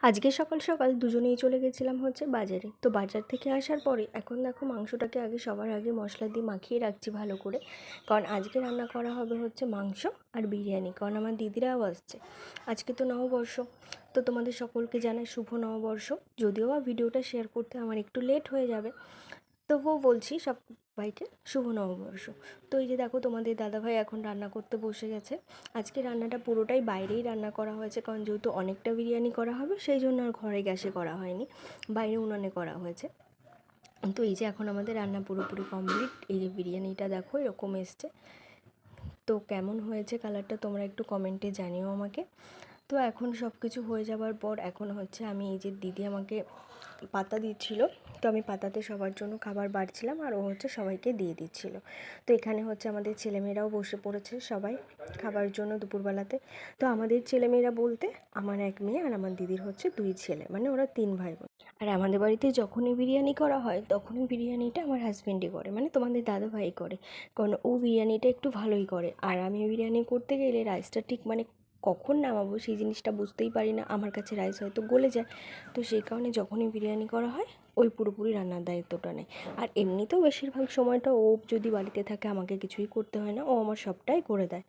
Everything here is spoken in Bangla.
আজকে সকাল সকাল দুজনেই চলে গেছিলাম হচ্ছে বাজারে। তো বাজার থেকে আসার পরে এখন দেখো মাংসটাকে আগে সবার আগে মশলা দিয়ে মাখিয়ে রাখছি ভালো করে, কারণ আজকে রান্না করা হবে হচ্ছে মাংস আর বিরিয়ানি। কারণ আমার দিদিরাও আসছে। আজকে তো নববর্ষ, তো তোমাদের সকলকে জানাই শুভ নববর্ষ। যদিও বা ভিডিওটা শেয়ার করতে আমার একটু লেট হয়ে যাবে, তবুও বলছি সবাইকে শুভ নববর্ষ। তো এই যে দেখো তোমাদের দাদাভাই এখন রান্না করতে বসে গেছে। আজকে রান্নাটা পুরোটাই বাইরেই রান্না করা হয়েছে, কারণ যেহেতু অনেকটা বিরিয়ানি করা হবে সেই জন্য আর ঘরে গ্যাসে করা হয়নি, বাইরে উনানে করা হয়েছে। তো এই যে এখন আমাদের রান্না পুরোপুরি কমপ্লিট। এই যে বিরিয়ানিটা দেখো এরকম এসছে। তো কেমন হয়েছে কালারটা তোমরা একটু কমেন্টে জানিও আমাকে। তো এখন সব কিছু হয়ে যাওয়ার পর এখন হচ্ছে আমি এই যে দিদি আমাকে পাতা দিচ্ছিল, তো আমি পাতাতে সবার জন্য খাবার বাড়ছিলাম আর ও হচ্ছে সবাইকে দিয়ে দিচ্ছিল। তো এখানে হচ্ছে আমাদের ছেলেমেয়েরাও বসে পড়েছে সবাই খাবার জন্য দুপুরবেলাতে। তো আমাদের ছেলেমেয়েরা বলতে আমার এক মেয়ে আর আমার দিদির হচ্ছে দুই ছেলে, মানে ওরা 3 ভাই বোন। আর আমাদের বাড়িতে যখনই বিরিয়ানি করা হয় তখনই বিরিয়ানিটা আমার হাজব্যান্ডই করে, মানে তোমাদের দাদাভাই করে, কারণ ও বিরিয়ানিটা একটু ভালোই করে। আর আমি বিরিয়ানি করতে গেলে রাইসটা ঠিক মানে কখন নামাবো সেই জিনিসটা বুঝতেই পারি না, আমার কাছে রাইস হয়তো গলে যায়। তো সেই কারণে যখনই বিরিয়ানি করা হয় ওই পুরোপুরি রান্নার দায়িত্বটা নেয়। আর এমনিতেও বেশিরভাগ সময়টা ও যদি বাড়িতে থাকে আমাকে কিছুই করতে হয় না, ও আমার সবটাই করে দেয়।